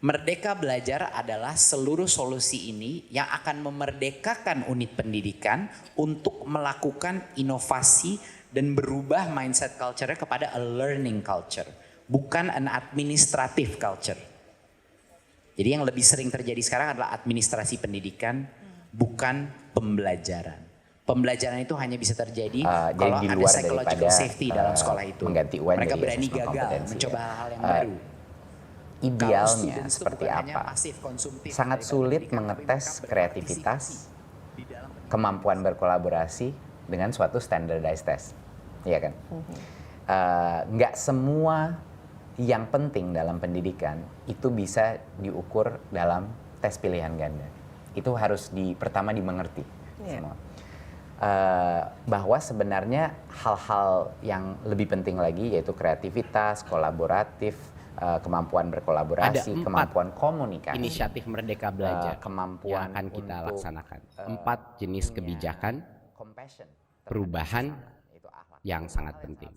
Merdeka Belajar adalah seluruh solusi ini yang akan memerdekakan unit pendidikan untuk melakukan inovasi dan berubah mindset culture-nya kepada a learning culture, bukan an administrative culture. Jadi yang lebih sering terjadi sekarang adalah administrasi pendidikan, bukan pembelajaran. Pembelajaran itu hanya bisa terjadi kalau ada psychological safety dalam sekolah itu. Mereka berani gagal, mencoba hal-hal yang baru. Idealnya seperti apa? Sangat sulit mengetes kreativitas, kemampuan berkolaborasi dengan suatu standardized test, iya kan? Nggak semua yang penting dalam pendidikan itu bisa diukur dalam tes pilihan ganda. Itu harus pertama dimengerti semua. Bahwa sebenarnya hal-hal yang lebih penting lagi yaitu kreativitas, kolaboratif, kemampuan berkolaborasi, kemampuan komunikasi. Inisiatif Merdeka Belajar kemampuan yang akan kita laksanakan. 4 jenis kebijakan, perubahan yang sangat penting.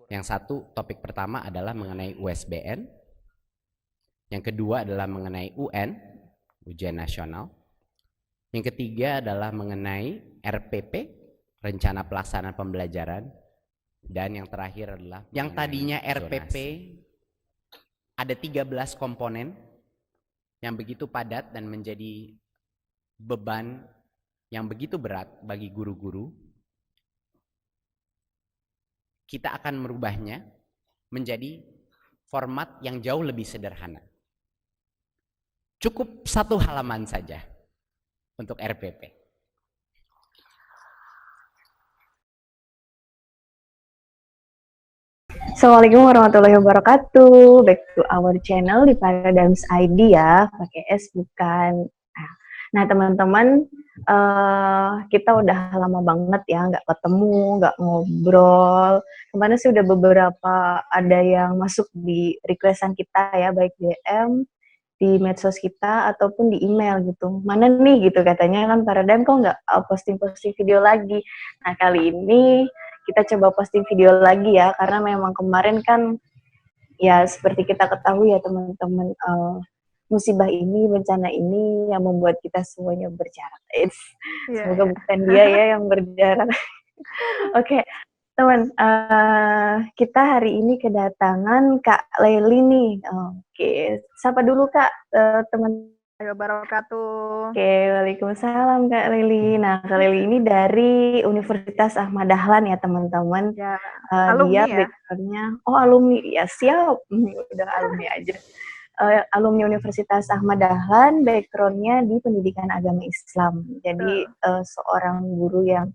Yang satu, topik pertama adalah mengenai USBN. Yang kedua adalah mengenai UN, ujian nasional. Yang ketiga adalah mengenai RPP, rencana pelaksanaan pembelajaran. Dan yang terakhir adalah yang tadinya RPP ada 13 komponen yang begitu padat dan menjadi beban yang begitu berat bagi guru-guru. Kita akan merubahnya menjadi format yang jauh lebih sederhana. Cukup 1 halaman saja untuk RPP. Assalamualaikum warahmatullahi wabarakatuh. Back to our channel di Paradigms ID ya, pakai S bukan. Nah teman-teman, kita udah lama banget ya nggak ketemu, nggak ngobrol. Kemarin sih udah beberapa ada yang masuk di requestan kita ya, baik DM di medsos kita ataupun di email gitu. Mana nih gitu katanya kan Paradigm kok nggak posting-posting video lagi. Nah kali ini kita coba posting video lagi ya, karena memang kemarin kan ya seperti kita ketahui ya teman-teman, musibah ini, bencana ini yang membuat kita semuanya berjarak. Semoga bukan dia ya yang berjarak. Oke, teman, kita hari ini kedatangan Kak Leli nih. Oke, sapa dulu Kak, teman. Wabarakatuh. Oke, waalaikumsalam Kak Leli. Nah, Kak Leli ini dari Universitas Ahmad Dahlan ya teman-teman. Ya, alumni dia backgroundnya, alumni ya siap, udah alumni aja. Alumni Universitas Ahmad Dahlan, backgroundnya di pendidikan agama Islam. Jadi seorang guru yang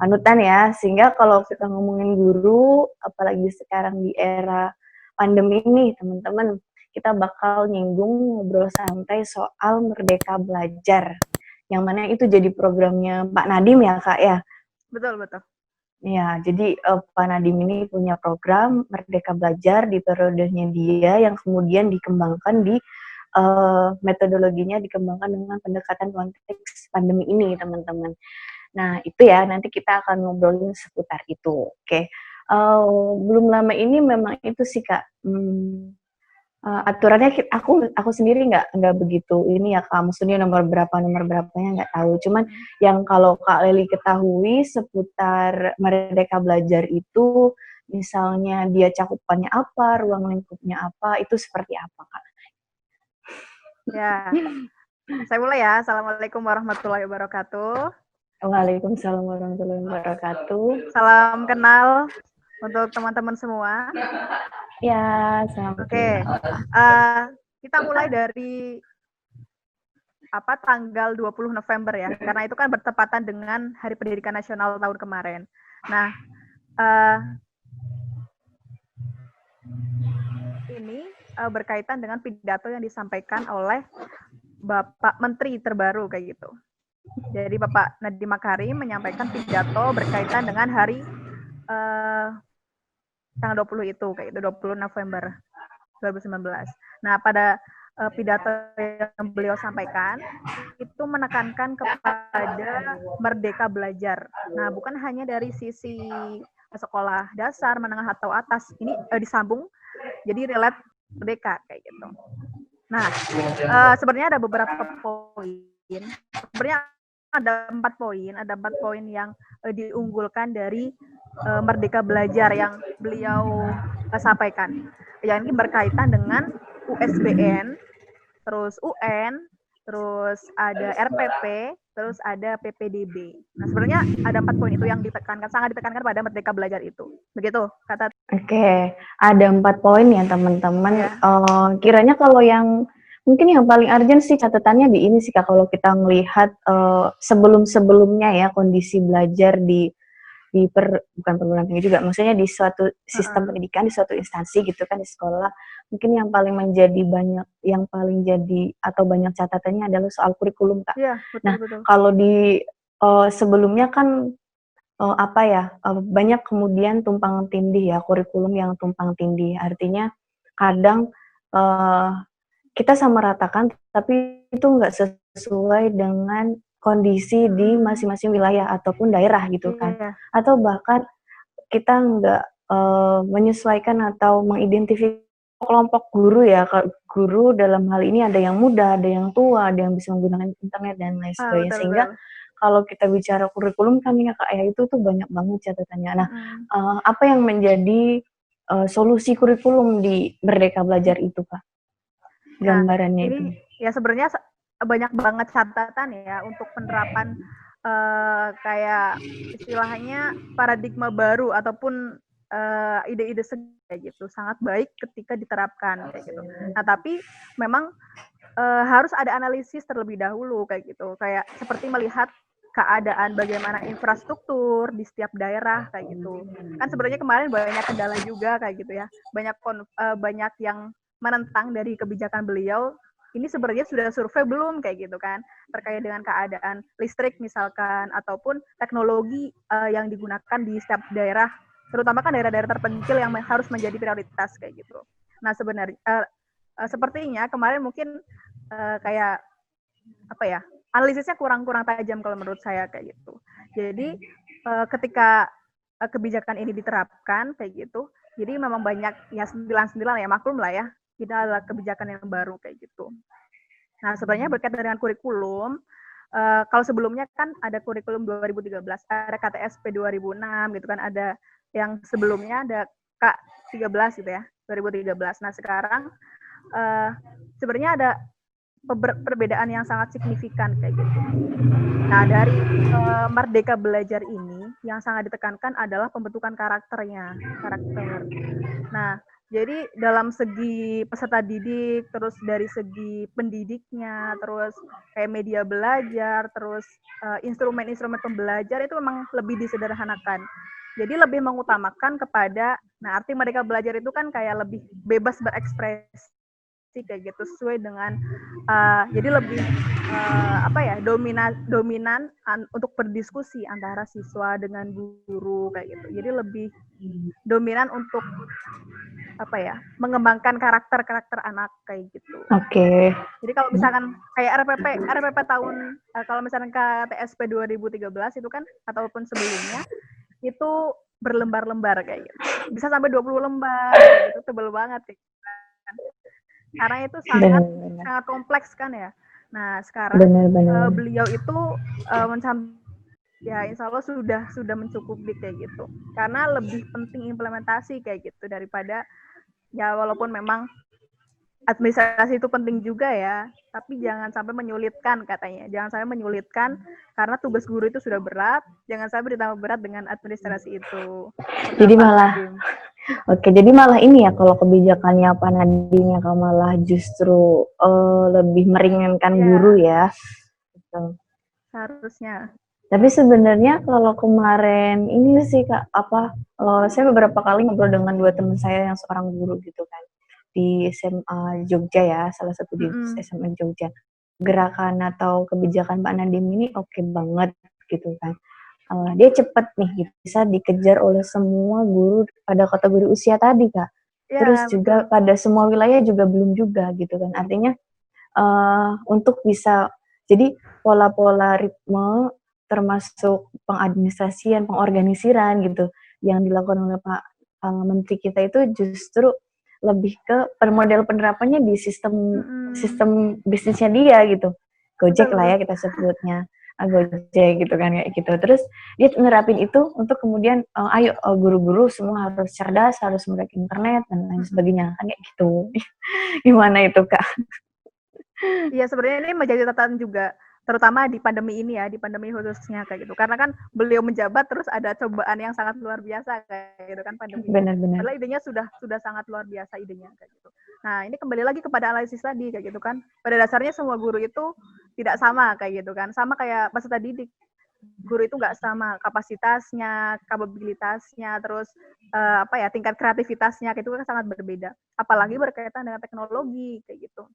panutan ya, sehingga kalau kita ngomongin guru, apalagi sekarang di era pandemi ini teman-teman, kita bakal nyinggung ngobrol santai soal Merdeka Belajar, yang mana itu jadi programnya Pak Nadiem ya Kak ya? Betul. Ya, jadi Pak Nadiem ini punya program Merdeka Belajar di periodenya dia yang kemudian dikembangkan di metodologinya dikembangkan dengan pendekatan konteks pandemi ini teman-teman. Nah itu ya, nanti kita akan ngobrolin seputar itu. Oke, belum lama ini memang itu sih Kak. Aturannya aku sendiri nggak begitu ini ya Kak, maksudnya nomor berapanya nggak tahu. Cuman yang kalau Kak Leli ketahui seputar Merdeka Belajar itu, misalnya dia cakupannya apa, ruang lingkupnya apa, itu seperti apa Kak? Ya, saya mulai ya. Assalamualaikum warahmatullahi wabarakatuh. Waalaikumsalam warahmatullahi wabarakatuh. Salam kenal untuk teman-teman semua. Ya, selamat. Oke, kita mulai dari tanggal 20 November ya, karena itu kan bertepatan dengan Hari Pendidikan Nasional tahun kemarin. Nah, ini berkaitan dengan pidato yang disampaikan oleh Bapak Menteri terbaru kayak gitu. Jadi Bapak Nadiem Makarim menyampaikan pidato berkaitan dengan hari tanggal 20 itu, kayak itu 20 November 2019. Nah, pada pidato yang beliau sampaikan, itu menekankan kepada Merdeka Belajar. Nah, bukan hanya dari sisi sekolah dasar, menengah atau atas, ini disambung, jadi relate merdeka, kayak gitu. Nah, sebenarnya ada beberapa poin. Sebenarnya ada 4 poin yang diunggulkan dari Merdeka Belajar yang beliau sampaikan. Yang ini berkaitan dengan USBN, terus UN, terus ada RPP, terus ada PPDB. Nah, sebenarnya ada 4 poin itu yang sangat ditekankan pada Merdeka Belajar itu. Begitu kata. Oke, ada 4 poin ya teman-teman. Ya. Kiranya kalau yang mungkin yang paling urgent sih catatannya di ini sih Kak, kalau kita melihat sebelum-sebelumnya ya kondisi belajar bukan perguruan tinggi juga, maksudnya di suatu sistem pendidikan, di suatu instansi gitu kan, di sekolah, mungkin yang paling jadi atau banyak catatannya adalah soal kurikulum Kak. Iya, betul, nah, betul. Kalau di sebelumnya kan banyak kemudian tumpang tindih ya, kurikulum yang tumpang tindih, artinya kadang kita samaratakan tapi itu nggak sesuai dengan kondisi di masing-masing wilayah ataupun daerah gitu kan. Atau bahkan kita nggak menyesuaikan atau mengidentifikasi kelompok guru ya. Guru dalam hal ini ada yang muda, ada yang tua, ada yang bisa menggunakan internet dan lain sebagainya. Sehingga kalau kita bicara kurikulum kan ya Kak ya, itu tuh banyak banget catatannya. Nah, apa yang menjadi solusi kurikulum di Merdeka Belajar itu Kak? Gambarannya ini, itu. Ya sebenarnya banyak banget catatan ya untuk penerapan kayak istilahnya paradigma baru ataupun ide-ide kayak gitu, sangat baik ketika diterapkan kayak gitu. Nah, tapi memang harus ada analisis terlebih dahulu kayak gitu, kayak seperti melihat keadaan bagaimana infrastruktur di setiap daerah kayak gitu. Kan sebenarnya kemarin banyak kendala juga kayak gitu ya, banyak yang menentang dari kebijakan beliau. Ini sebenarnya sudah survei belum kayak gitu kan, terkait dengan keadaan listrik misalkan, ataupun teknologi yang digunakan di setiap daerah, terutama kan daerah-daerah terpencil yang harus menjadi prioritas kayak gitu. Nah, sebenarnya sepertinya kemarin mungkin kayak apa ya, analisisnya kurang tajam kalau menurut saya kayak gitu. Jadi ketika kebijakan ini diterapkan kayak gitu, jadi memang banyak ya sentilan-sentilan ya, maklum lah ya, ini adalah kebijakan yang baru kayak gitu. Nah, sebenarnya berkaitan dengan kurikulum, kalau sebelumnya kan ada kurikulum 2013, ada KTSP 2006 gitu kan, ada yang sebelumnya ada K13 gitu ya, 2013. Nah, sekarang sebenarnya ada perbedaan yang sangat signifikan kayak gitu. Nah, dari Merdeka Belajar ini yang sangat ditekankan adalah pembentukan karakter. Nah, jadi dalam segi peserta didik, terus dari segi pendidiknya, terus kayak media belajar, terus instrumen-instrumen pembelajar itu memang lebih disederhanakan. Jadi lebih mengutamakan kepada, nah arti Merdeka Belajar itu kan kayak lebih bebas berekspresi kayak gitu, sesuai dengan jadi lebih dominan untuk berdiskusi antara siswa dengan guru kayak gitu. Jadi lebih dominan untuk mengembangkan karakter anak kayak gitu. Oke. Jadi kalau misalkan kayak RPP tahun kalau misalkan KTSP 2013 itu kan ataupun sebelumnya itu berlembar-lembar kayak gitu. Bisa sampai 20 lembar kayak gitu, tebel banget kayak gitu. Karena itu sangat kompleks kan ya. Nah, sekarang beliau itu ya insya Allah sudah mencukupi kayak gitu. Karena lebih penting implementasi kayak gitu daripada ya walaupun memang administrasi itu penting juga ya, tapi jangan sampai menyulitkan katanya. Jangan sampai menyulitkan karena tugas guru itu sudah berat, jangan sampai ditambah berat dengan administrasi itu. Jadi jadi malah ini ya, kalau kebijakannya Pak Nadiem ya, malah justru lebih meringankan guru ya. Gitu. Harusnya. Tapi sebenarnya kalau kemarin ini sih Kak, saya beberapa kali ngobrol dengan 2 teman saya yang seorang guru gitu kan, di SMA Jogja ya, salah satu di SMA Jogja. Gerakan atau kebijakan Pak Nadiem ini oke banget gitu kan. Dia cepat nih, bisa dikejar oleh semua guru pada kategori usia tadi Kak. Ya, terus juga pada semua wilayah juga belum juga gitu kan. Artinya untuk bisa, jadi pola-pola ritme termasuk pengadministrasian, pengorganisiran gitu yang dilakukan oleh Pak Menteri kita itu justru lebih ke model penerapannya di sistem bisnisnya dia gitu. Gojek lah ya kita sebutnya. Gojek gitu kan kayak gitu. Terus dia nerapin itu untuk kemudian ayo guru-guru semua harus cerdas, harus melek internet dan lain sebagainya kan kayak gitu. Gimana itu Kak? Iya sebenarnya ini menjadi catatan juga, terutama di pandemi ini ya, di pandemi khususnya kayak gitu. Karena kan beliau menjabat terus ada cobaan yang sangat luar biasa kayak gitu kan pandemi. Benar-benar. Padahal idenya sudah sangat luar biasa idenya kayak gitu. Nah ini kembali lagi kepada analisis tadi kayak gitu kan. Pada dasarnya semua guru itu tidak sama kayak gitu kan. Sama kayak peserta didik. Guru itu nggak sama kapasitasnya, kapabilitasnya, terus tingkat kreativitasnya itu kan sangat berbeda. Apalagi berkaitan dengan teknologi kayak gitu.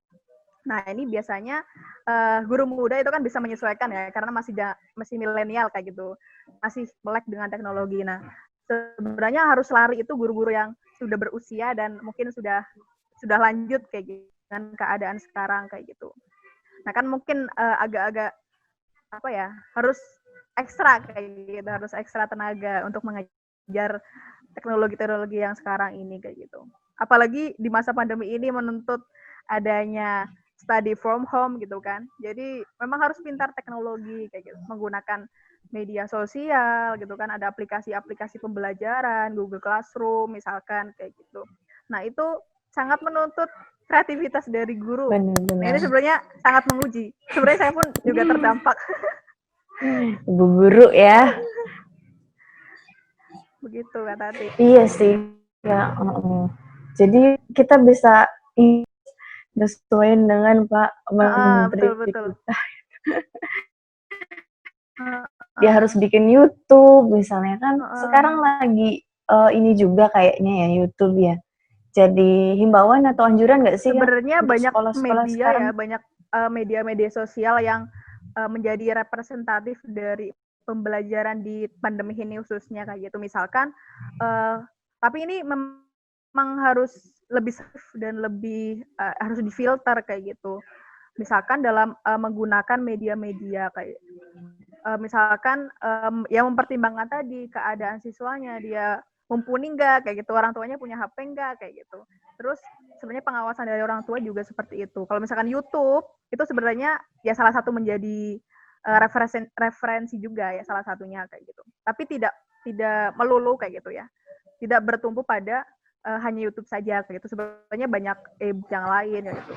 Nah ini biasanya guru muda itu kan bisa menyesuaikan ya karena masih milenial kayak gitu, masih melek dengan teknologi. Nah sebenarnya harus lari itu guru-guru yang sudah berusia dan mungkin sudah lanjut kayak gitu dengan keadaan sekarang kayak gitu. Nah kan mungkin agak-agak harus ekstra kayak gitu, harus ekstra tenaga untuk mengajar teknologi-teknologi yang sekarang ini kayak gitu. Apalagi di masa pandemi ini menuntut adanya study from home gitu kan. Jadi memang harus pintar teknologi kayak gitu, menggunakan media sosial gitu kan, ada aplikasi-aplikasi pembelajaran, Google Classroom misalkan kayak gitu. Nah, itu sangat menuntut kreativitas dari guru. Benar-benar. Nah, ini sebenarnya sangat menguji. Sebenarnya saya pun juga terdampak. Ibu guru ya. Begitu Kak Tati. Iya sih. Ya, jadi kita bisa sesuaiin dengan Pak Menteri betul. kita. Dia harus bikin YouTube misalnya kan. Sekarang lagi ini juga kayaknya ya YouTube ya. Jadi himbauan atau anjuran nggak sih? Sebenarnya banyak sekolah-sekolah media sekarang? ya, banyak media-media sosial yang menjadi representatif dari pembelajaran di pandemi ini khususnya kayak gitu. Misalkan, tapi ini memang harus lebih safe dan lebih harus difilter kayak gitu. Misalkan dalam menggunakan media-media kayak misalkan yang mempertimbangkan tadi keadaan siswanya, dia mumpuni nggak kayak gitu, orang tuanya punya HP nggak kayak gitu. Terus sebenarnya pengawasan dari orang tua juga seperti itu. Kalau misalkan YouTube itu sebenarnya ya salah satu menjadi referensi juga ya salah satunya kayak gitu. Tapi tidak melulu kayak gitu ya. Tidak bertumpu pada hanya YouTube saja kayak gitu. Sebenarnya banyak e-book yang lain kayak gitu.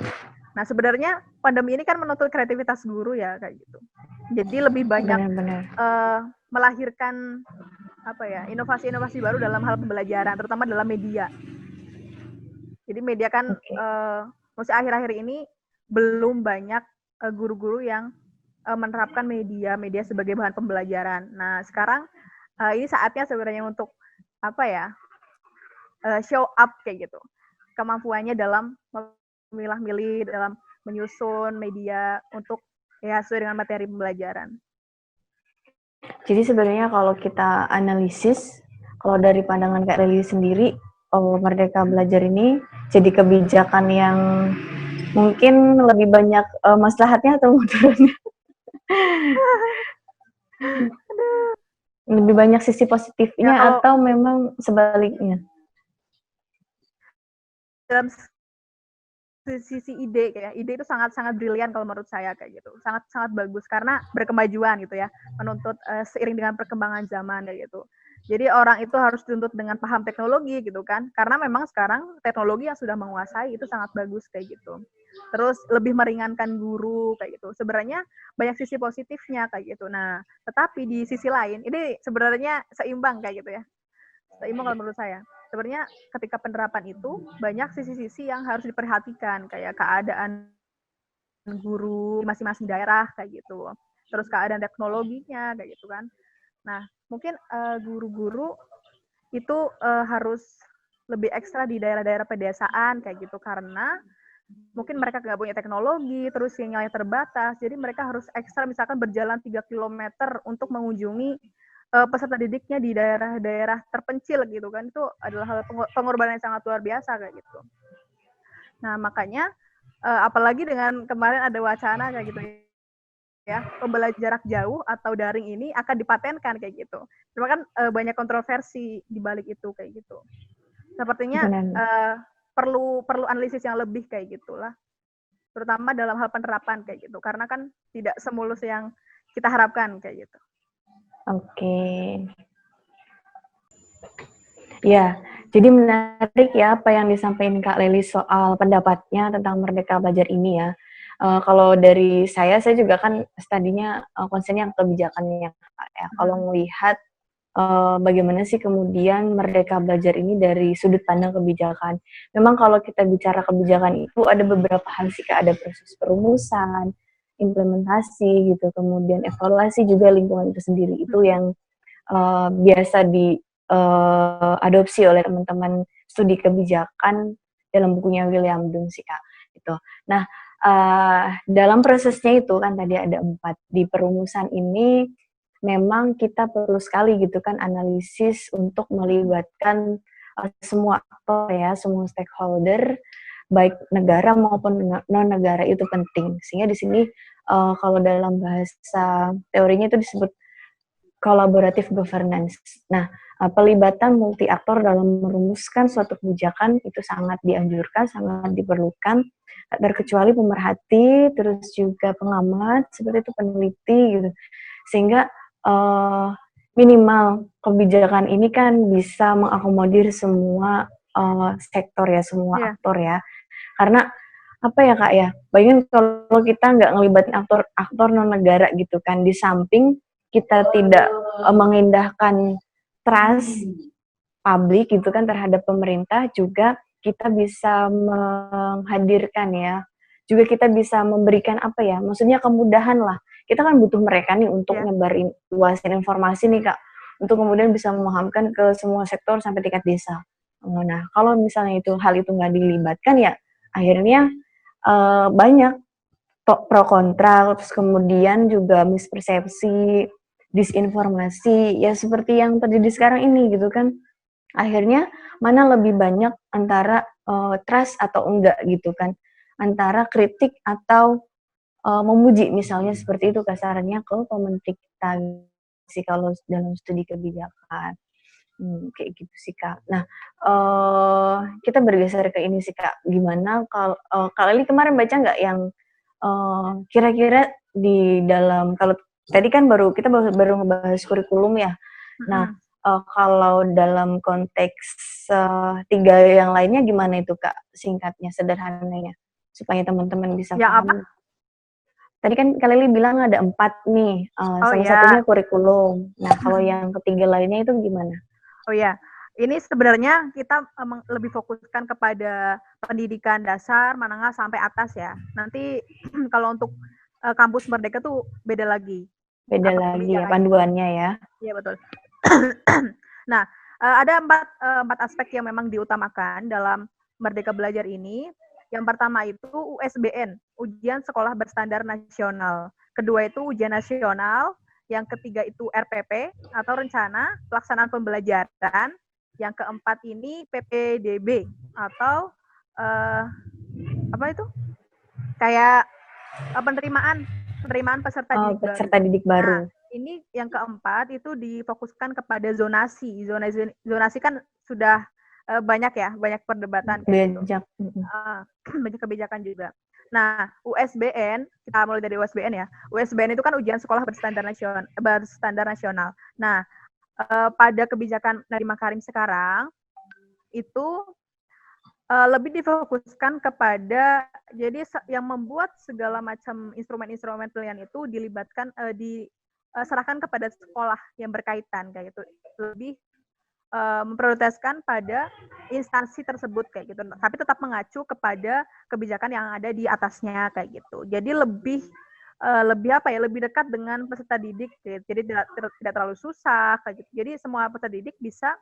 Nah, sebenarnya pandemi ini kan menuntut kreativitas guru ya kayak gitu. Jadi lebih banyak melahirkan inovasi-inovasi baru dalam hal pembelajaran, terutama dalam media. Jadi media kan mesti akhir-akhir ini belum banyak guru-guru yang menerapkan media sebagai bahan pembelajaran. Nah, sekarang ini saatnya sebenarnya untuk show up kayak gitu. Kemampuannya dalam memilah-milih, dalam menyusun media untuk ya sesuai dengan materi pembelajaran. Jadi sebenarnya kalau kita analisis, kalau dari pandangan Kak Lili sendiri, Merdeka Belajar ini jadi kebijakan yang mungkin lebih banyak maslahatnya atau mudaratnya? Lebih banyak sisi positifnya ya, atau memang sebaliknya? Dalam sisi ide itu sangat brilian kalau menurut saya kayak gitu, sangat bagus karena berkemajuan gitu ya, menuntut seiring dengan perkembangan zaman kayak gitu. Jadi orang itu harus dituntut dengan paham teknologi gitu kan, karena memang sekarang teknologi yang sudah menguasai itu sangat bagus kayak gitu. Terus lebih meringankan guru kayak gitu. Sebenarnya banyak sisi positifnya kayak gitu. Nah, tetapi di sisi lain ini sebenarnya seimbang kayak gitu ya. Seimbang kalau menurut saya. Sebenarnya ketika penerapan itu banyak sisi-sisi yang harus diperhatikan kayak keadaan guru di masing-masing daerah kayak gitu. Terus keadaan teknologinya kayak gitu kan. Nah, mungkin guru-guru itu harus lebih ekstra di daerah-daerah pedesaan kayak gitu karena mungkin mereka nggak punya teknologi, terus sinyalnya terbatas, jadi mereka harus ekstra misalkan berjalan 3 km untuk mengunjungi peserta didiknya di daerah-daerah terpencil gitu kan, itu adalah hal pengorbanan yang sangat luar biasa kayak gitu. Nah makanya apalagi dengan kemarin ada wacana kayak gitu ya, pembelajaran jarak jauh atau daring ini akan dipatenkan kayak gitu. Cuma kan banyak kontroversi di balik itu kayak gitu. Sepertinya perlu analisis yang lebih kayak gitulah. Terutama dalam hal penerapan kayak gitu. Karena kan tidak semulus yang kita harapkan kayak gitu. Oke. Ya, jadi menarik ya apa yang disampaikan Kak Leli soal pendapatnya tentang Merdeka Belajar ini ya. Kalau dari saya juga kan studinya concernnya yang kebijakannya Kak ya. Kalau melihat bagaimana sih kemudian Merdeka Belajar ini dari sudut pandang kebijakan. Memang kalau kita bicara kebijakan itu ada beberapa hal sih Kak, ada proses perumusan, implementasi gitu, kemudian evaluasi juga lingkungan itu sendiri. Itu yang biasa diadopsi oleh teman-teman studi kebijakan dalam bukunya William Dunn sih Kak. Gitu. Nah, dalam prosesnya itu kan tadi ada 4. Di perumusan ini memang kita perlu sekali gitu kan analisis untuk melibatkan semua aktor ya, semua stakeholder, baik negara maupun non-negara itu penting. Sehingga di sini kalau dalam bahasa teorinya itu disebut collaborative governance. Nah, pelibatan multi aktor dalam merumuskan suatu kebijakan itu sangat dianjurkan, sangat diperlukan, terkecuali pemerhati, terus juga pengamat, seperti itu peneliti gitu. Sehingga minimal kebijakan ini kan bisa mengakomodir semua sektor ya, semua aktor ya. Karena apa ya Kak ya, bayangin kalau kita nggak ngelibatin aktor non negara gitu kan, di samping kita tidak mengindahkan trust publik gitu kan terhadap pemerintah, juga kita bisa menghadirkan ya, juga kita bisa memberikan apa ya, maksudnya kemudahan lah. Kita kan butuh mereka nih untuk nyebarin, luasin informasi nih Kak, untuk kemudian bisa memahamkan ke semua sektor sampai tingkat desa. Nah, kalau misalnya hal itu nggak dilibatkan ya, akhirnya banyak pro kontra, terus kemudian juga mispersepsi, disinformasi, ya seperti yang terjadi sekarang ini gitu kan. Akhirnya mana lebih banyak antara trust atau enggak gitu kan, antara kritik atau memuji misalnya seperti itu kasarannya ke pemerintah kita sih kalau dalam studi kebijakan. Kayak gitu sih Kak. Nah, kita bergeser ke ini sih Kak, gimana kalau Kak Leli kemarin baca nggak yang kira-kira di dalam, kalau tadi kan kita baru ngebahas kurikulum ya. Nah, kalau dalam konteks 3 yang lainnya gimana itu Kak, singkatnya, sederhananya, supaya teman-teman bisa paham. Tadi kan Kak Leli bilang ada 4 nih, salah satunya kurikulum. Nah, kalau yang ketiga lainnya itu gimana? Oh ya, ini sebenarnya kita lebih fokuskan kepada pendidikan dasar, menengah sampai atas ya. Nanti kalau untuk kampus Merdeka tuh beda lagi. Beda lagi ya panduannya ya. Iya betul. Nah, ada 4 aspek yang memang diutamakan dalam Merdeka Belajar ini. Yang pertama itu USBN, Ujian Sekolah Berstandar Nasional. Kedua itu ujian nasional. Yang ketiga itu RPP atau Rencana Pelaksanaan Pembelajaran. Yang keempat ini PPDB atau apa itu? Kayak penerimaan peserta didik baru. Peserta didik baru. Nah, ini yang keempat itu difokuskan kepada zonasi. Zonasi kan sudah banyak ya, banyak perdebatan kayak gitu. Banyak kebijakan juga. Nah, USBN, kita mulai dari USBN ya. USBN itu kan ujian sekolah berstandar nasional. Nah, pada kebijakan Nadiem Makarim sekarang itu lebih difokuskan kepada, jadi yang membuat segala macam instrumen-instrumen pilihan itu dilibatkan, diserahkan kepada sekolah yang berkaitan kayak gitu. Lebih memprioritaskan pada instansi tersebut kayak gitu, tapi tetap mengacu kepada kebijakan yang ada di atasnya kayak gitu. Jadi lebih lebih dekat dengan peserta didik, jadi tidak terlalu susah kayak gitu. Jadi semua peserta didik bisa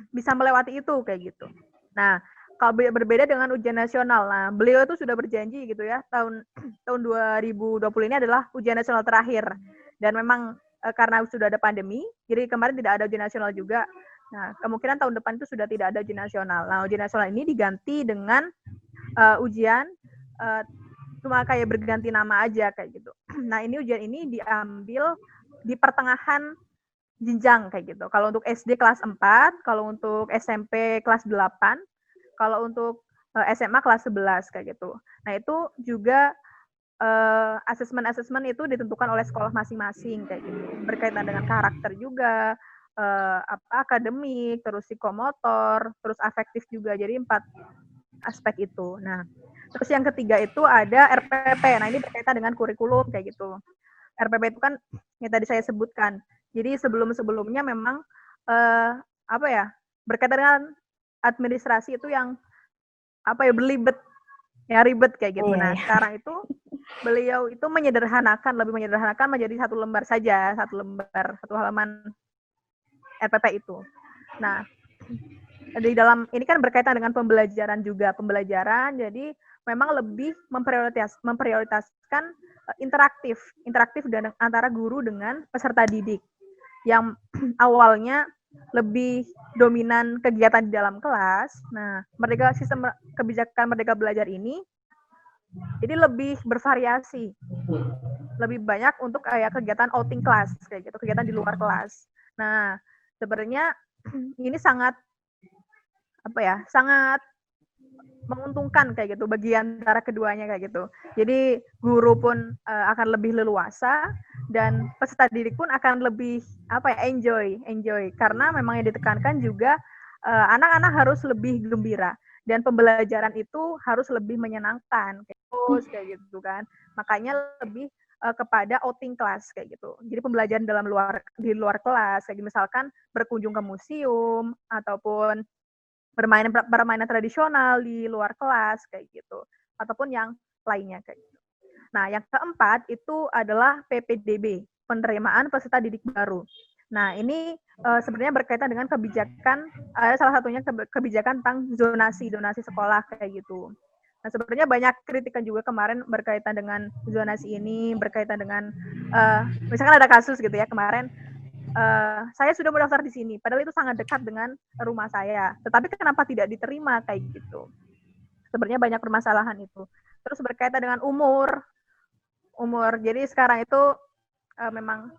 bisa melewati itu kayak gitu. Nah, kalau berbeda dengan ujian nasional, nah beliau itu sudah berjanji gitu ya, tahun 2020 ini adalah ujian nasional terakhir, dan memang karena sudah ada pandemi, jadi kemarin tidak ada ujian nasional juga. Nah, kemungkinan tahun depan itu sudah tidak ada ujian nasional. Nah, ujian nasional ini diganti dengan ujian cuma kayak berganti nama aja kayak gitu. Nah, ini ujian ini diambil di pertengahan jenjang kayak gitu. Kalau untuk SD kelas 4, kalau untuk SMP kelas 8, Kalau untuk SMA kelas 11 kayak gitu. Nah, itu juga asesmen itu ditentukan oleh sekolah masing-masing kayak gitu. Berkaitan dengan karakter juga, akademik, terus psikomotor, terus afektif juga. Jadi 4 aspek itu. Nah, terus yang ketiga itu ada RPP. Nah, ini berkaitan dengan kurikulum kayak gitu. RPP itu kan yang tadi saya sebutkan. Jadi sebelum-sebelumnya memang berkaitan dengan administrasi itu yang berlibet, ya ribet kayak gitu. Nah, sekarang itu beliau itu lebih menyederhanakan menjadi 1 lembar saja, 1 lembar, 1 halaman RPP itu. Nah, di dalam ini kan berkaitan dengan pembelajaran, jadi memang lebih memprioritaskan interaktif dan antara guru dengan peserta didik. Yang awalnya lebih dominan kegiatan di dalam kelas. Nah, sistem kebijakan Merdeka Belajar ini jadi lebih bervariasi. Lebih banyak untuk kayak kegiatan outing kelas kayak gitu, kegiatan di luar kelas. Nah, sebenarnya ini sangat menguntungkan kayak gitu bagi antara keduanya kayak gitu. Jadi guru pun akan lebih leluasa dan peserta didik pun akan lebih enjoy karena memang yang ditekankan juga anak-anak harus lebih gembira dan pembelajaran itu harus lebih menyenangkan kayak gitu kan. Makanya lebih kepada outing kelas kayak gitu. Jadi pembelajaran di luar kelas kayak misalkan berkunjung ke museum ataupun permainan tradisional di luar kelas kayak gitu, ataupun yang lainnya kayak gitu. Nah, yang keempat itu adalah PPDB, penerimaan peserta didik baru. Nah, ini sebenarnya berkaitan dengan kebijakan, salah satunya kebijakan tentang zonasi sekolah kayak gitu. Nah, sebenarnya banyak kritikan juga kemarin berkaitan dengan zonasi ini, berkaitan dengan misalkan ada kasus gitu ya kemarin. Saya sudah mendaftar di sini, padahal itu sangat dekat dengan rumah saya. Tetapi kenapa tidak diterima kayak gitu? Sebenarnya banyak permasalahan itu. Terus berkaitan dengan umur. Jadi sekarang itu memang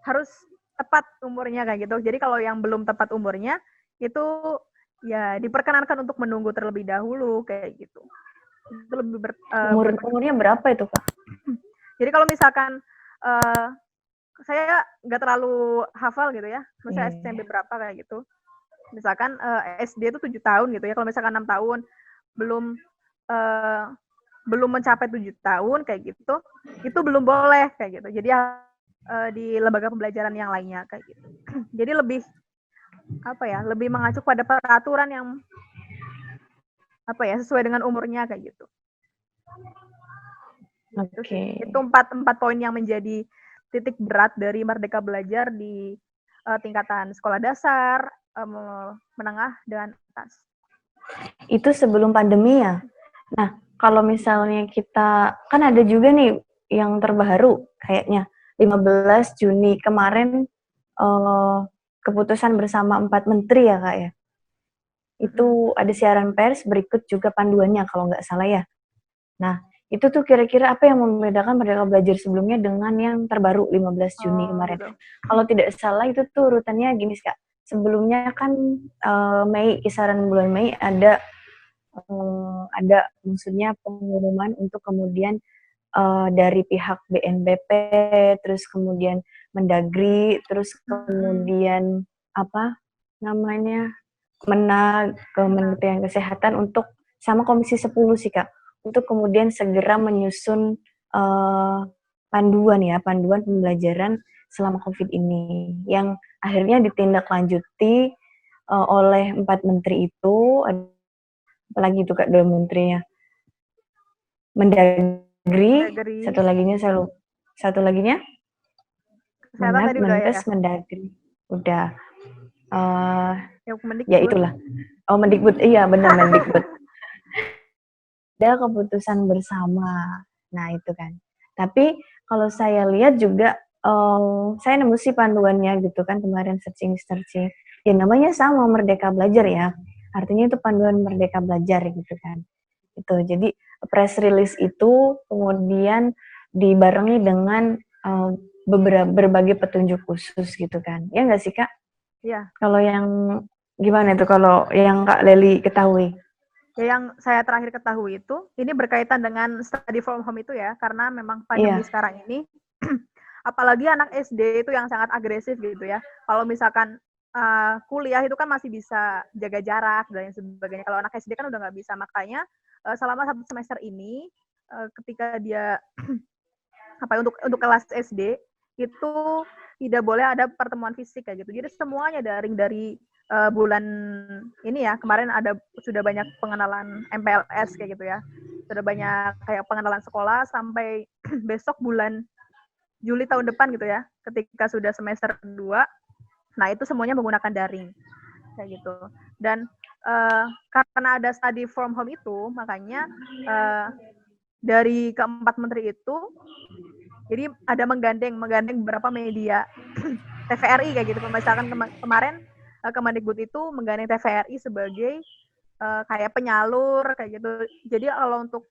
harus tepat umurnya kayak gitu. Jadi kalau yang belum tepat umurnya itu ya diperkenankan untuk menunggu terlebih dahulu kayak gitu. Itu lebih umurnya berapa itu, Kak? Jadi kalau misalkan saya nggak terlalu hafal gitu ya, misalnya SMP berapa kayak gitu. Misalkan SD itu 7 tahun gitu ya, kalau misalkan 6 tahun belum mencapai 7 tahun kayak gitu, itu belum boleh kayak gitu. Jadi di lembaga pembelajaran yang lainnya kayak gitu. Jadi lebih lebih mengacu pada peraturan yang sesuai dengan umurnya kayak gitu. Oke. Itu 4 poin yang menjadi titik berat dari Merdeka Belajar di tingkatan sekolah dasar, menengah, dan atas. Itu sebelum pandemi ya? Nah, kalau misalnya kita, kan ada juga nih yang terbaru kayaknya, 15 Juni kemarin keputusan bersama 4 menteri ya Kak ya? Itu ada siaran pers, berikut juga panduannya kalau nggak salah ya. Nah, itu tuh kira-kira apa yang membedakan Merdeka Belajar sebelumnya dengan yang terbaru 15 Juni kemarin? Gitu. Kalau tidak salah itu tuh urutannya gini Kak. Sebelumnya kan kisaran bulan Mei ada maksudnya pengumuman untuk kemudian dari pihak BNPB, terus kemudian Mendagri, terus kemudian Kementerian Kesehatan untuk sama Komisi 10 sih Kak, untuk kemudian segera menyusun panduan pembelajaran selama COVID ini yang akhirnya ditindaklanjuti oleh 4 menteri itu. Apalagi itu Kak 2 menterinya, Mendagri, satu laginya Menkes, Mendagri, udah ya itulah. Mendikbud, iya benar Mendikbud. Ada keputusan bersama. Nah, itu kan. Tapi kalau saya lihat juga saya nemu sih panduannya gitu kan kemarin searching. Ya namanya sama Merdeka Belajar ya. Artinya itu panduan Merdeka Belajar gitu kan. Itu. Jadi press release itu kemudian dibarengi dengan berbagai petunjuk khusus gitu kan. Ya nggak sih Kak? Iya. Kalau yang gimana itu kalau yang Kak Leli ketahui? Ya, yang saya terakhir ketahui itu, ini berkaitan dengan study from home itu ya, karena memang pandemi sekarang ini, apalagi anak SD itu yang sangat agresif gitu ya. Kalau misalkan kuliah itu kan masih bisa jaga jarak dan sebagainya. Kalau anak SD kan udah nggak bisa, makanya selama 1 semester ini, ketika dia untuk kelas SD itu tidak boleh ada pertemuan fisik kayak gitu. Jadi semuanya daring dari bulan ini ya, kemarin sudah banyak pengenalan MPLS kayak gitu ya. Sudah banyak kayak pengenalan sekolah sampai besok bulan Juli tahun depan gitu ya, ketika sudah semester 2. Nah, itu semuanya menggunakan daring kayak gitu. Dan karena ada study from home itu, makanya dari keempat menteri itu jadi ada menggandeng beberapa media TVRI kayak gitu. Misalkan kemarin Kemendikbud itu menggandeng TVRI sebagai kayak penyalur kayak gitu. Jadi kalau untuk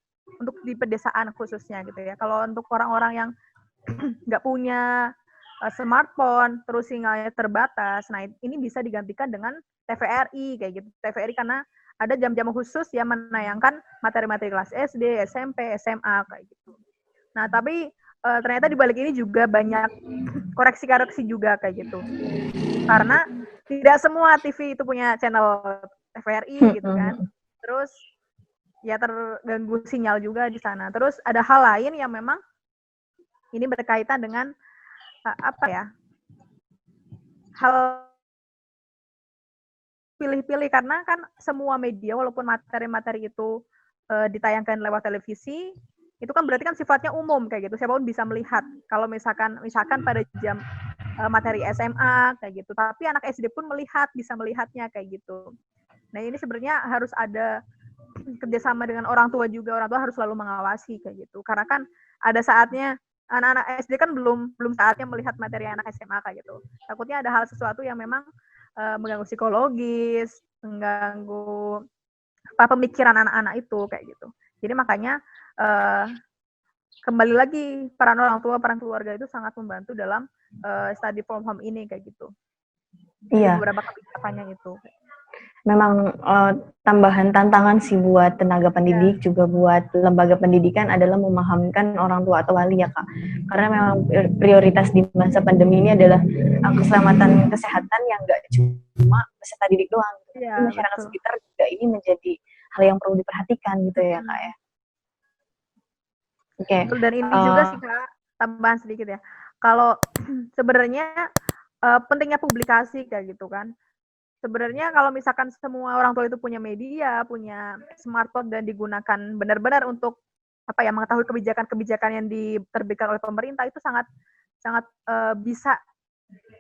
di pedesaan khususnya gitu ya. Kalau untuk orang-orang yang nggak punya smartphone, terus sinyalnya terbatas, nah ini bisa digantikan dengan TVRI kayak gitu. TVRI karena ada jam-jam khusus yang menayangkan materi-materi kelas SD, SMP, SMA kayak gitu. Nah tapi ternyata di balik ini juga banyak koreksi-koreksi juga kayak gitu. Karena tidak semua TV itu punya channel TVRI gitu kan. Terus ya terganggu sinyal juga di sana. Terus ada hal lain yang memang ini berkaitan dengan apa ya? Hal pilih-pilih karena kan semua media walaupun materi-materi itu ditayangkan lewat televisi, itu kan berarti kan sifatnya umum kayak gitu. Siapapun bisa melihat. Kalau misalkan pada jam materi SMA kayak gitu. Tapi anak SD pun bisa melihatnya kayak gitu. Nah, ini sebenarnya harus ada kerjasama dengan orang tua juga. Orang tua harus selalu mengawasi kayak gitu. Karena kan ada saatnya anak-anak SD kan belum saatnya melihat materi anak SMA kayak gitu. Takutnya ada hal sesuatu yang memang mengganggu psikologis, mengganggu pemikiran anak-anak itu kayak gitu. Jadi makanya kembali lagi peran orang tua, peran keluarga itu sangat membantu dalam study from home ini kayak gitu. Iya. Beberapa kebijakannya itu. Memang tambahan tantangan sih buat tenaga pendidik, juga buat lembaga pendidikan adalah memahamkan orang tua atau wali ya Kak. Karena memang prioritas di masa pandemi ini adalah keselamatan kesehatan yang nggak cuma peserta didik doang, tapi masyarakat sekitar juga ini menjadi hal yang perlu diperhatikan gitu ya Kak ya. Oke. Dan ini juga sih Kak, tambahan sedikit ya. Kalau sebenarnya pentingnya publikasi kayak gitu kan. Sebenarnya kalau misalkan semua orang tua itu punya media, punya smartphone dan digunakan benar-benar untuk mengetahui kebijakan-kebijakan yang diterbitkan oleh pemerintah, itu sangat bisa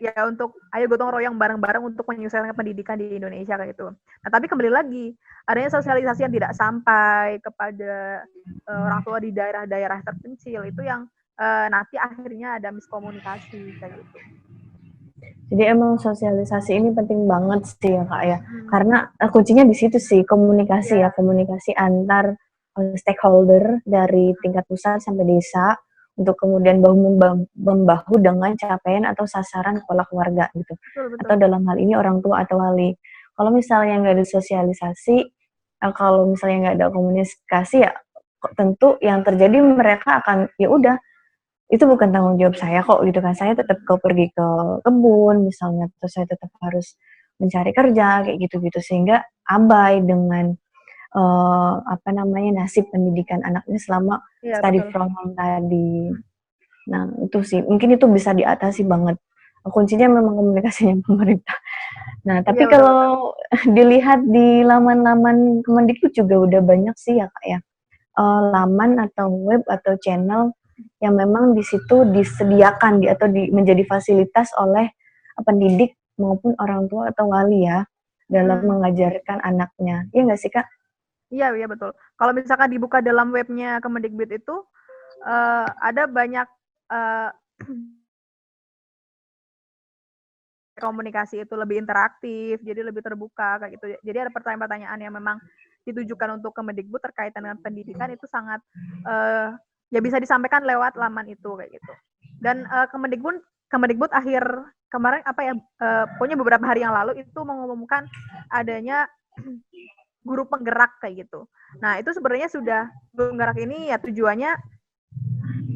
ya untuk ayo gotong royong bareng-bareng untuk menyelesaikan pendidikan di Indonesia kayak gitu. Nah, tapi kembali lagi, adanya sosialisasi yang tidak sampai kepada orang tua di daerah-daerah terpencil itu yang nanti akhirnya ada miskomunikasi kayak gitu. Jadi emang sosialisasi ini penting banget sih ya Kak ya. Karena kuncinya di situ sih, komunikasi komunikasi antar stakeholder dari tingkat pusat sampai desa untuk kemudian bahu-membahu dengan capaian atau sasaran kepala keluarga gitu. Betul. Atau dalam hal ini orang tua atau wali. Kalau misalnya nggak ada sosialisasi, kalau misalnya nggak ada komunikasi ya tentu yang terjadi mereka akan ya udah itu bukan tanggung jawab saya kok gitu kan, saya tetap pergi ke kebun misalnya, terus saya tetap harus mencari kerja kayak gitu-gitu, sehingga abai dengan nasib pendidikan anaknya selama study from home tadi. Nah itu sih mungkin itu bisa diatasi banget, kuncinya memang komunikasinya pemerintah. Nah tapi kalau dilihat di laman-laman Kemendikbud juga udah banyak sih ya Kak ya, laman atau web atau channel yang memang di situ disediakan atau menjadi fasilitas oleh pendidik maupun orang tua atau wali ya dalam mengajarkan anaknya. Iya nggak sih Kak? Iya betul. Kalau misalkan dibuka dalam webnya Kemendikbud itu ada banyak komunikasi itu lebih interaktif, jadi lebih terbuka kayak gitu. Jadi ada pertanyaan-pertanyaan yang memang ditujukan untuk Kemendikbud terkait dengan pendidikan itu sangat ya bisa disampaikan lewat laman itu kayak gitu. Dan Kemendikbud akhir kemarin pokoknya beberapa hari yang lalu itu mengumumkan adanya guru penggerak kayak gitu. Nah, itu sebenarnya sudah guru penggerak ini ya tujuannya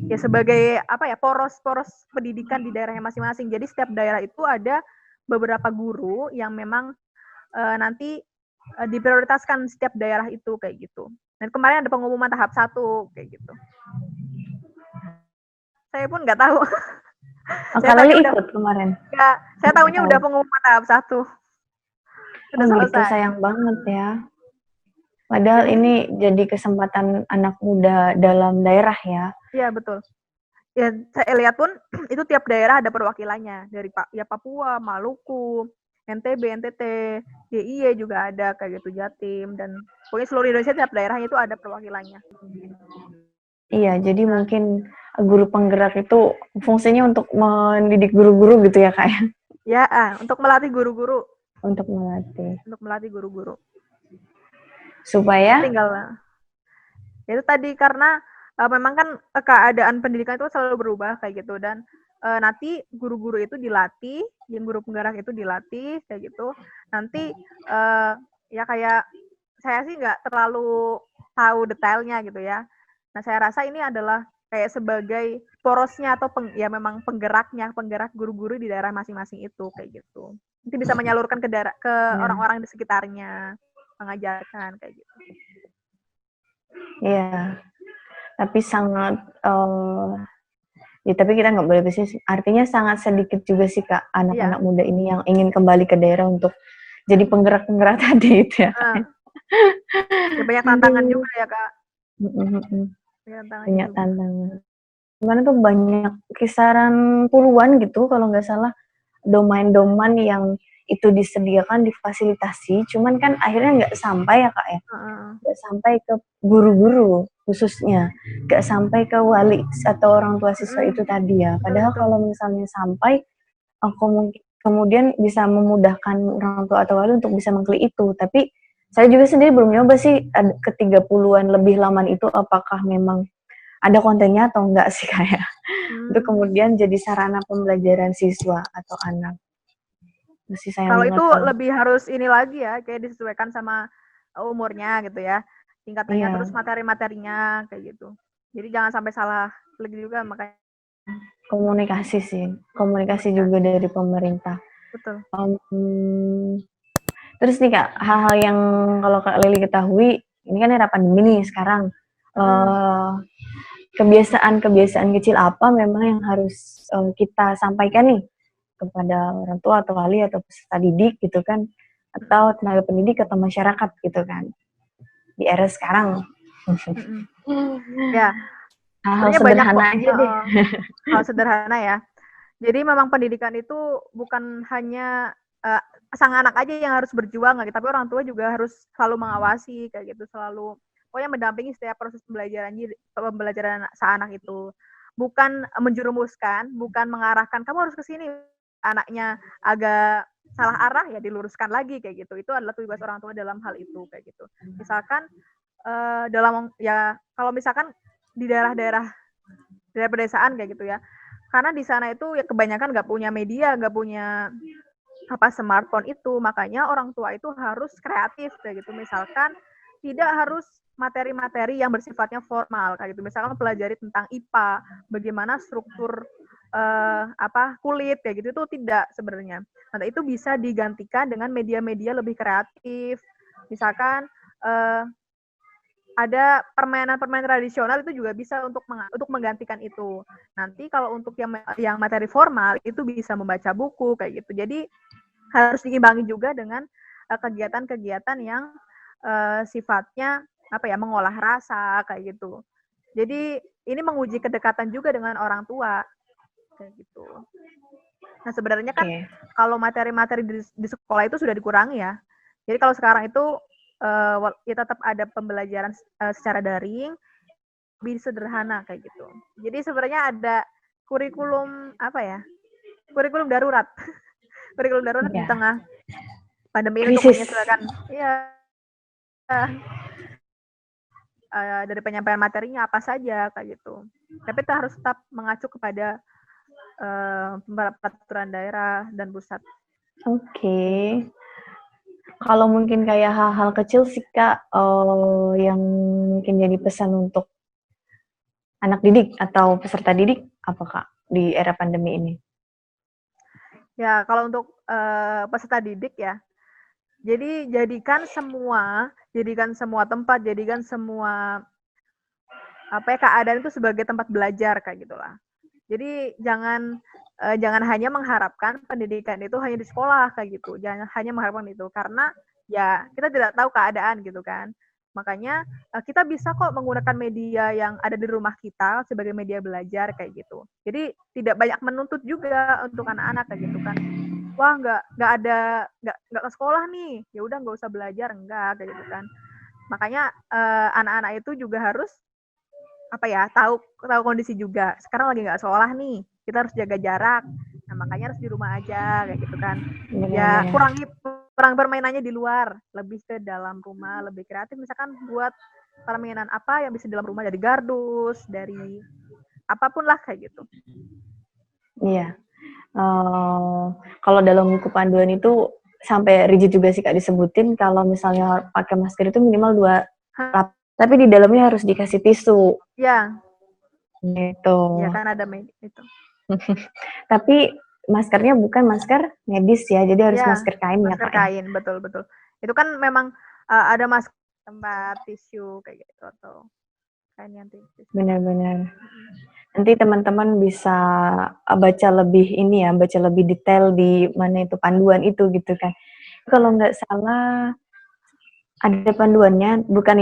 ya sebagai apa ya, poros-poros pendidikan di daerahnya masing-masing. Jadi setiap daerah itu ada beberapa guru yang memang nanti diprioritaskan setiap daerah itu kayak gitu. Dan kemarin ada pengumuman tahap 1 kayak gitu. Saya pun nggak tahu. Kalau ikut kemarin? Ya, saya tahunya udah pengumuman tahap 1. Sudah selesai. Gitu, sayang banget ya. Padahal ini jadi kesempatan anak muda dalam daerah ya. Iya, betul. Ya, saya lihat pun itu tiap daerah ada perwakilannya. Dari ya Papua, Maluku, NTB, NTT, DIY juga ada kayak gitu, Jatim, dan pokoknya seluruh Indonesia tiap daerahnya itu ada perwakilannya. Iya, jadi mungkin guru penggerak itu fungsinya untuk mendidik guru-guru gitu ya, Kak? Ya, untuk melatih guru-guru. Untuk melatih guru-guru. Supaya? Tinggal. Itu tadi karena memang kan keadaan pendidikan itu selalu berubah kayak gitu, dan nanti guru-guru itu dilatih, yang guru penggerak itu dilatih kayak gitu. Nanti ya kayak saya sih nggak terlalu tahu detailnya gitu ya. Nah, saya rasa ini adalah kayak sebagai porosnya atau ya memang penggerak guru-guru di daerah masing-masing itu kayak gitu. Nanti bisa menyalurkan ke orang-orang di sekitarnya, mengajarkan kayak gitu. Iya, tapi sangat ya tapi kita nggak boleh bisnis. Artinya sangat sedikit juga sih Kak anak-anak muda ini yang ingin kembali ke daerah untuk jadi penggerak-penggerak tadi itu ya. Ya banyak tantangan juga ya Kak. Banyak tantangan. Kemarin tuh banyak kisaran puluhan gitu kalau nggak salah domain-domain yang itu disediakan, difasilitasi, cuman kan akhirnya nggak sampai ya Kak ya, nggak sampai ke guru-guru khususnya, nggak sampai ke wali atau orang tua siswa itu tadi ya. Padahal kalau misalnya sampai, kemudian bisa memudahkan orang tua atau wali untuk bisa mengklik itu. Tapi saya juga sendiri belum nyoba sih ke 30-an lebih laman itu apakah memang ada kontennya atau enggak sih kayak untuk kemudian jadi sarana pembelajaran siswa atau anak. Masih sayang kalau banget itu lebih harus ini lagi ya, kayak disesuaikan sama umurnya gitu ya, tingkatannya, terus materi-materinya kayak gitu. Jadi jangan sampai salah klik juga, makanya komunikasi juga dari pemerintah. Betul. Terus nih Kak, hal-hal yang kalau Kak Lili ketahui, ini kan era pandemi nih sekarang, kebiasaan-kebiasaan kecil apa memang yang harus kita sampaikan nih kepada orang tua atau wali atau peserta didik gitu kan, atau tenaga pendidik atau masyarakat gitu kan di era sekarang. Ya, hal sederhana aja deh. Hal sederhana ya. Jadi memang pendidikan itu bukan hanya sang anak aja yang harus berjuang, tapi orang tua juga harus selalu mengawasi kayak gitu, selalu pokoknya mendampingi setiap proses pembelajaran sang anak itu. Bukan menjerumuskan, bukan mengarahkan kamu harus ke sini, anaknya agak salah arah ya diluruskan lagi kayak gitu. Itu adalah tugas orang tua dalam hal itu kayak gitu. Misalkan dalam ya kalau misalkan di daerah-daerah pedesaan kayak gitu ya, karena di sana itu ya kebanyakan nggak punya media, nggak punya smartphone itu, makanya orang tua itu harus kreatif kayak gitu. Misalkan tidak harus materi-materi yang bersifatnya formal kayak gitu. Misalkan pelajari tentang IPA, bagaimana struktur kulit kayak gitu, itu tidak sebenarnya. Nah, itu bisa digantikan dengan media-media lebih kreatif. Misalkan ada permainan-permainan tradisional itu juga bisa untuk menggantikan itu. Nanti kalau untuk yang materi formal itu bisa membaca buku kayak gitu. Jadi harus diimbangi juga dengan kegiatan-kegiatan yang sifatnya mengolah rasa kayak gitu. Jadi ini menguji kedekatan juga dengan orang tua kayak gitu. Nah, sebenarnya kan kalau materi-materi di sekolah itu sudah dikurangi ya. Jadi kalau sekarang itu ya tetap ada pembelajaran secara daring, lebih sederhana kayak gitu. Jadi sebenarnya ada kurikulum kurikulum darurat. Kurikulum darurat di tengah pandemi ini untuk menyesuaikan dari penyampaian materinya apa saja kayak gitu. Tapi itu harus tetap mengacu kepada peraturan daerah dan pusat. Kalau mungkin kayak hal-hal kecil sih Kak, yang mungkin jadi pesan untuk anak didik atau peserta didik apa Kak di era pandemi ini? Ya, kalau untuk peserta didik ya, jadi jadikan semua tempat, jadikan semua keadaan itu sebagai tempat belajar kayak gitulah. Jadi jangan hanya mengharapkan pendidikan itu hanya di sekolah kayak gitu. Jangan hanya mengharapkan itu karena ya kita tidak tahu keadaan gitu kan. Makanya kita bisa kok menggunakan media yang ada di rumah kita sebagai media belajar kayak gitu. Jadi tidak banyak menuntut juga untuk anak-anak kayak gitu kan. Wah nggak ke sekolah nih, ya udah nggak usah belajar enggak kayak gitu kan. Makanya anak-anak itu juga harus tahu kondisi juga. Sekarang lagi nggak sekolah nih, kita harus jaga jarak. Nah makanya harus di rumah aja kayak gitu kan. Ya kurang permainannya di luar, lebih ke dalam rumah, lebih kreatif. Misalkan buat permainan apa yang bisa di dalam rumah, dari gardus, dari apapun lah kayak gitu. Iya. Kalau dalam buku panduan itu sampai rigid juga sih Kak disebutin kalau misalnya pakai masker itu minimal 2 lap, tapi di dalamnya harus dikasih tisu. Ya. Gitu. Ya kan ada itu. Tapi maskernya bukan masker medis ya, jadi harus masker kain ya Kak. Masker kain, betul. Itu kan memang ada masker tempat tisu kayak gitu atau kain yang tipis. Benar-benar. Nanti teman-teman bisa baca lebih detail di mana itu panduan itu gitu kan. Kalau nggak salah ada panduannya, bukan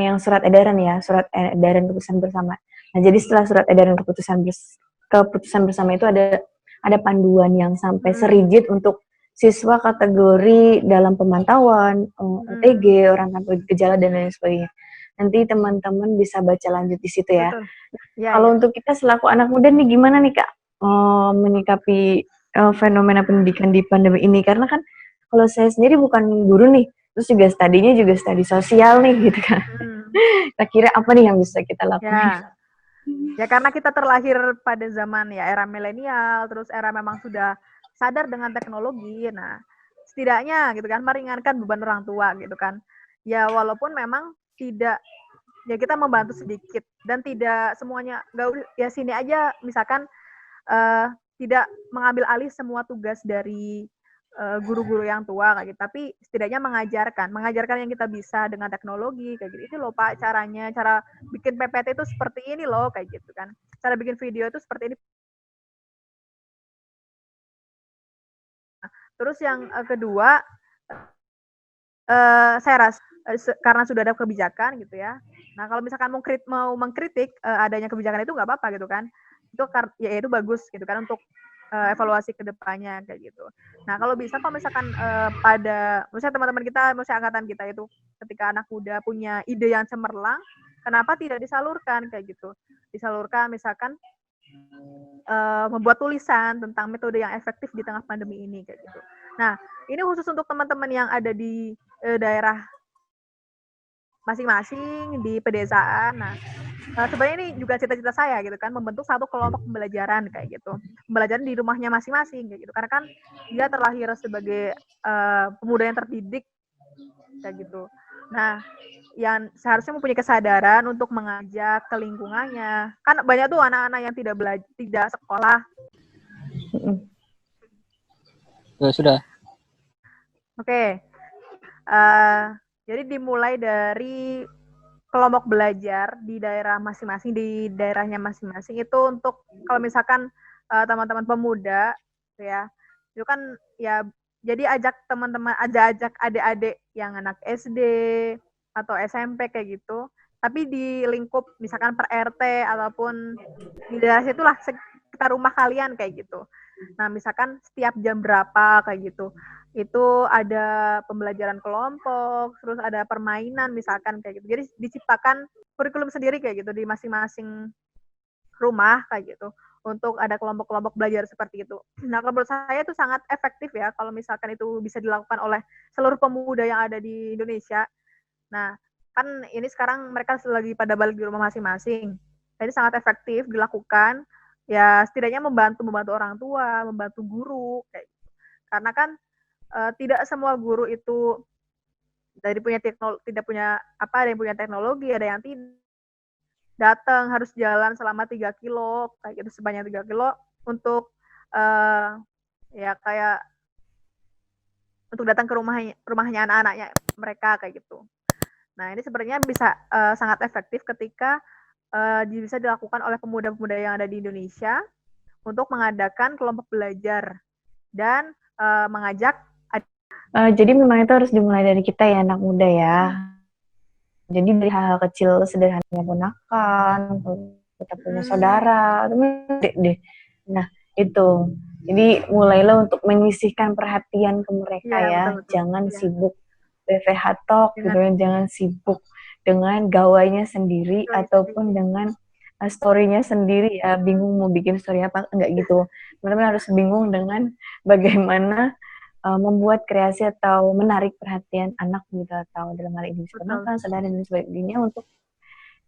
yang surat edaran ya, surat edaran keputusan bersama. Nah, jadi setelah surat edaran keputusan bersama itu ada panduan yang sampai serigid untuk siswa kategori dalam pemantauan, OTG, orang tanpa gejala dan lain sebagainya. Nanti teman-teman bisa baca lanjut di situ ya. Kalau untuk kita selaku anak muda nih gimana nih Kak menyikapi fenomena pendidikan di pandemi ini? Karena kan kalau saya sendiri bukan guru nih, terus juga studinya juga studi sosial nih gitu kan. Kira-kira apa nih yang bisa kita lakukan? Ya karena kita terlahir pada zaman ya era milenial, terus era memang sudah sadar dengan teknologi. Nah, setidaknya gitu kan meringankan beban orang tua gitu kan. Ya walaupun memang tidak, ya kita membantu sedikit dan tidak semuanya, nggak ya sini aja misalkan tidak mengambil alih semua tugas dari guru-guru yang tua kayak gitu, tapi setidaknya mengajarkan yang kita bisa dengan teknologi kayak gitu. Itu loh Pak caranya, cara bikin PPT itu seperti ini loh kayak gitu kan. Cara bikin video itu seperti ini. Terus yang kedua, saya rasa karena sudah ada kebijakan gitu ya. Nah kalau misalkan mau mengkritik adanya kebijakan itu nggak apa-apa gitu kan. Itu bagus gitu kan untuk evaluasi ke depannya kayak gitu. Nah, kalau bisa kalau misalkan misalnya teman-teman kita, misalnya angkatan kita itu ketika anak muda punya ide yang cemerlang, kenapa tidak disalurkan kayak gitu? Disalurkan misalkan membuat tulisan tentang metode yang efektif di tengah pandemi ini kayak gitu. Nah, ini khusus untuk teman-teman yang ada di daerah masing-masing di pedesaan. Nah, sebenarnya ini juga cita-cita saya gitu kan, membentuk satu kelompok pembelajaran kayak gitu. Pembelajaran di rumahnya masing-masing kayak gitu. Karena kan dia terlahir sebagai pemuda yang terdidik kayak gitu. Nah, yang seharusnya mempunyai kesadaran untuk mengajak ke lingkungannya. Kan banyak tuh anak-anak yang tidak sekolah. Sudah. Oke. Jadi dimulai dari kelompok belajar di daerah masing-masing, di daerahnya masing-masing itu untuk kalau misalkan teman-teman pemuda ya, itu kan ya jadi ajak teman-teman, ajak adik-adik yang anak SD atau SMP kayak gitu, tapi di lingkup misalkan per RT ataupun di daerah situlah sekitar rumah kalian kayak gitu. Nah, misalkan setiap jam berapa kayak gitu. Itu ada pembelajaran kelompok, terus ada permainan misalkan kayak gitu. Jadi diciptakan kurikulum sendiri kayak gitu di masing-masing rumah kayak gitu untuk ada kelompok-kelompok belajar seperti itu. Nah, kalau menurut saya itu sangat efektif ya kalau misalkan itu bisa dilakukan oleh seluruh pemuda yang ada di Indonesia. Nah, kan ini sekarang mereka lagi pada balik di rumah masing-masing. Jadi sangat efektif dilakukan. Ya setidaknya membantu orang tua, membantu guru kayak gitu. Karena kan tidak semua guru itu Dari tidak punya apa, ada yang punya teknologi, ada yang tidak. Datang harus jalan selama 3 kilo, kayak gitu, sebanyak 3 kilo untuk ya kayak untuk datang ke rumahnya anak-anaknya mereka kayak gitu. Nah, ini sebenarnya bisa sangat efektif ketika bisa dilakukan oleh pemuda-pemuda yang ada di Indonesia untuk mengadakan kelompok belajar dan mengajak. Jadi memang itu harus dimulai dari kita ya, anak muda ya. Jadi dari hal-hal kecil sederhananya ponakan, kita punya saudara, deh. Nah, itu. Jadi mulailah untuk menyisihkan perhatian ke mereka ya. Betul. Jangan sibuk BVH Talk gitu, jangan sibuk dengan gawainya sendiri ataupun dengan story-nya sendiri ya, bingung mau bikin story apa, enggak gitu. Teman-teman harus bingung dengan bagaimana membuat kreasi atau menarik perhatian anak gitu, atau dalam hal ini keponakan, saudara dan sebagainya untuk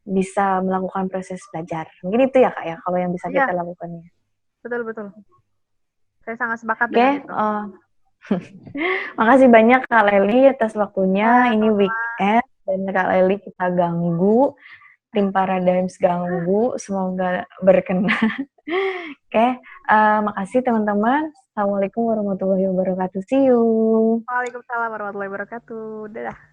bisa melakukan proses belajar. Mungkin itu ya Kak ya, kalau yang bisa kita lakukan ya. Betul. Saya sangat sepakat dengan itu. Makasih banyak Kak Leli atas waktunya. Ini weekend dan Kak Leli kita ganggu, tim Paradigms ganggu, semoga berkenan. Oke, makasih teman-teman. Assalamualaikum warahmatullahi wabarakatuh. See you. Waalaikumsalam warahmatullahi wabarakatuh. Dadah.